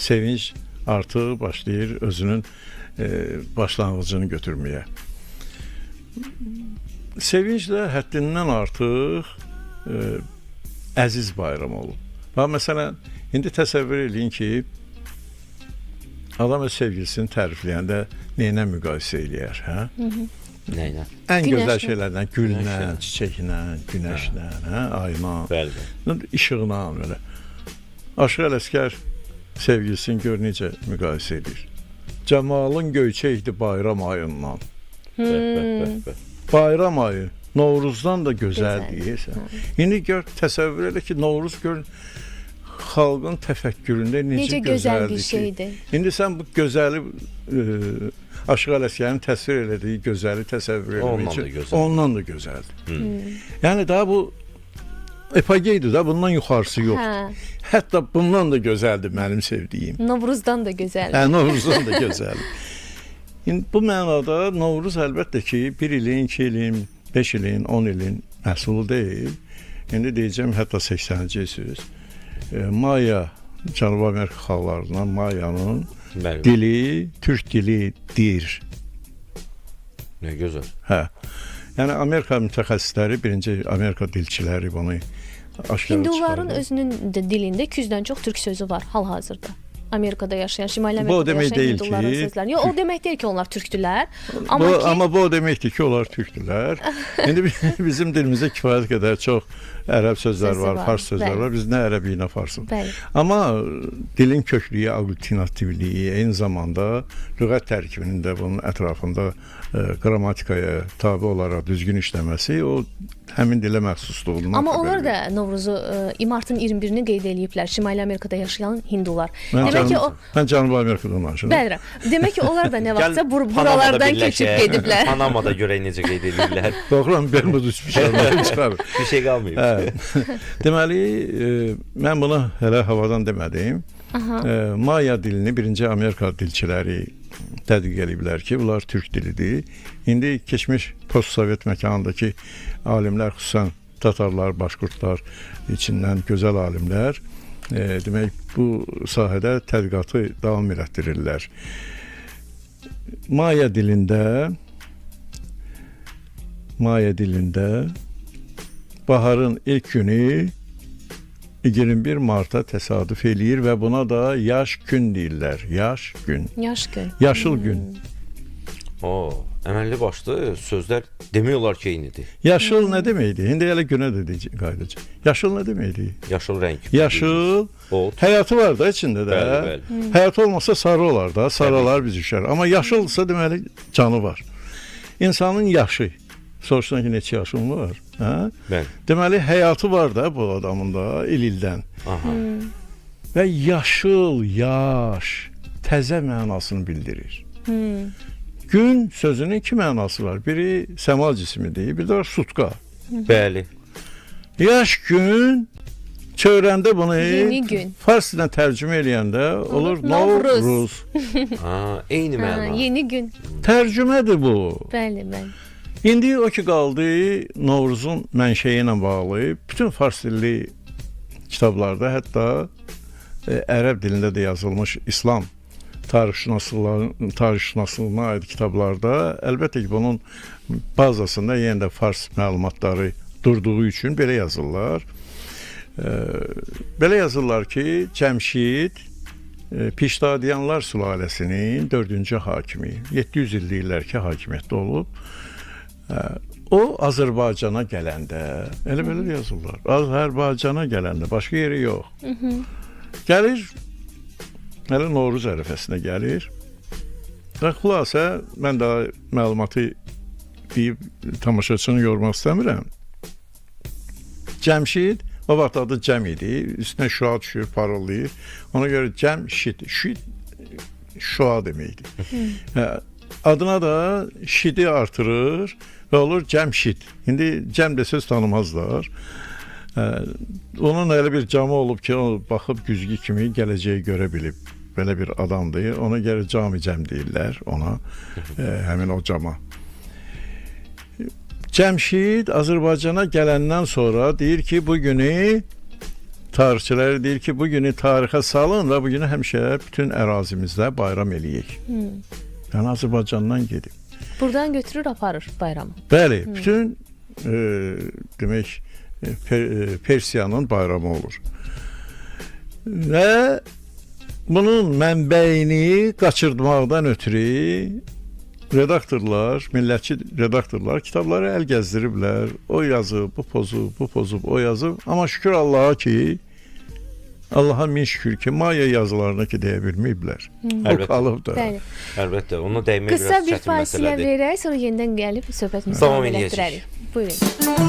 sevinç artıq başlayır özünün başlanğıcını götürməyə. Sevinç də həddindən artıq əziz bayram olub. Bax, məsələn, indi təsəvvür edin ki, adam öz sevgilisini tərifləyəndə neylə müqayisə eləyər, hə? Nəylə? Ən Günəşlə. gözəl şeylərdən, güllə, çiçəklə, günəşlə, hə, ayla, Bəli. işıqla belə. Aşıq Ələsgər sevgilisini gör necə müqayisə edir. Cəmalın göyçəkdi bayram ayından. Bəli. Bayram ayı Novruzdan da gözəldir. İndi gör, təsəvvür elə ki, Novruz gör xalqın təfəkküründə necə Necə gözəl bir gözəldir ki. şeydir. İndi sən bu gözəli Aşıq Ələsgərin təsvir elədiyi gözəli təsəvvür etmək Ondan da üçün gözəl. ondan da gözəldir. Yəni daha bu epogeydir da, bundan yuxarısı yox. Hə, Hətta bundan da gözəldir mənim sevdiyim. Novruzdan da gözəl. Yəni Novruzdan da gözəldir. İndi bu mənada Novruz əlbəttə ki, 1 ilin, 2 ilin, 5 ilin, 10 ilin məhsulu deyil. İndi deyəcəm hətta 80-ci söz. Maya, Cənubi Amerika xalqlarından Mayanın Bəli. dili türk dilidir. Nə gözəl. Hə. Yəni Amerika mütəxəssisləri, birinci Amerika dilçiləri bunu aşkara Hinduların çıxardı. özünün də dilində 200-dən çox türk sözü var hal-hazırda. Amerikada yaşayan, Şimali Bu o Amerikada demək yaşayan deyil Hinduların ki- sözləri. Yox, o demək deyil ki, onlar türkdülər. Bu, amma bu o deməkdir ki, onlar türkdülər. İndi bizim dilimizdə kifayət qədər çox ərəb sözlər Sözü var, var, fars sözlər bəli. var. Biz nə ərəbi, nə farsız. Bəli. Amma dilin köklüyü, aglutinativliyi, eyni zamanda lüğət tərkibinin də bunun ətrafında qrammatikaya tabe olaraq düzgün işləməsi o həmin dilə məxsusluğundan Amma xəbər onlar verir. da Novruzu martın 21-ni qeyd eləyiblər. Şimali Amerikada yaşayan Hindular. Mən Demək ki, Mən Cənubi Amerikadan danışıram. Bəli. Demək ki, onlar da nə vaxtsa Panamada buralardan birləşək. keçib gediblər. Panamada görək necə qeyd edirlər. Doğrudan Bermuda üçbüşlərdən çıxarır. Bir şey qalmayıb. Hə. Deməli, mən bunu hələ havadan demədim. Maya dilini birinci Amerika dilçiləri tədqiq ediblər ki, bunlar türk dilidir. İndi keçmiş postsovet məkanındakı alimlər, xüsusən tatarlar, başqurtlar içindən gözəl alimlər, demək bu sahədə tədqiqatı davam elətdirirlər. Maya dilində baharın ilk günü 21 Marta təsadüf eləyir və buna da yaş gün deyirlər. Yaş gün. Yaş gün. Yaşıl gün. O, əməlli başlı sözlər demək olar ki, eynidir. Yaşıl nə deməkdir? İndi elə günə də qayıdacaq. Yaşıl nə deməkdir? Yaşıl rəng. Yaşıl Ot. həyatı var da içində də. Bəli. Həyat olmasa sarı olar da, sarılar biz düşər. Amma yaşılsa deməli canı var. İnsanın yaşı. Soruşsan ki, neçə yaşın var? Hə? Bəli. Deməli həyatı var da bu adamın da il-ildən. Aha. Və yaşıl, yaş, təzə mənasını bildirir. Gün sözünün iki mənası var. Biri səma cismidir, bir də var sutka. Bəli. Yaş gün çövrəndə bunu Yeni gün. farsdan tərcümə eləyəndə olur Novruz. Novruz. Ha, eyni Ha, məna. yeni gün. Tərcümədir bu. Bəli, bəli. İndi o ki qaldı Novruzun mənşəyi ilə bağlı bütün fars dilli kitablarda, hətta ərəb dilində də yazılmış İslam tarixşünaslığına aid kitablarda əlbəttə ki, bunun bazasında yenə də fars məlumatları durduğu üçün belə yazırlar. Belə yazırlar ki, Cəmşid Piştadiyanlar sülaləsinin 4-cü hakimi, 700 il deyirlər ki, hakimiyyətdə olub. O Azərbaycana gələndə, elə belə yazırlar. Azərbaycana gələndə, başqa yeri yox. Gəlir, elə Novruz ərəfəsinə gəlir. Və xülasə, mən daha məlumatı deyib tamaşaçını yormaq istəmirəm. Cəmşid, o vaxt adı Cəm idi, üstünə şua düşür, parıldayır. Ona görə Cəmşid, şua deməkdir. Adına da şidi artırır və olur Cəmşid. İndi Cəm də söz tanımazlar. Onun elə bir camı olub ki, o baxıb güzgü kimi gələcəyi görə bilib. Belə bir adamdır. Ona görə Cami Cəm deyirlər ona, həmin o cama. Cəmşid Azərbaycana gələndən sonra deyir ki, bu günü tarixçiləri deyir ki, bu günü tarixə salın və bu günü həmişə bütün ərazimizdə bayram eləyək. Yəni Azərbaycandan gedib. Buradan götürür, aparır bayramı. Bəli, bütün demək Persiyanın bayramı olur. Və bunun mənbəyini qaçırtmaqdan ötürü redaktorlar, millətçi redaktorlar kitabları əl gəzdiriblər. O yazıb, bu pozub, o yazıb. Amma şükür Allaha ki, Allaha min şükür ki, Maya yazılarını ki deyə bilməyiblər. O Əlbəttə. qalıb da. Bəli. Əlbəttə, ona dəymək Qısa biraz bir çətin fasilə məsələdir. verək, sonra yenidən gəlib söhbətimizi Davam davam eləyəcəyik. elətdirərik. Buyurun.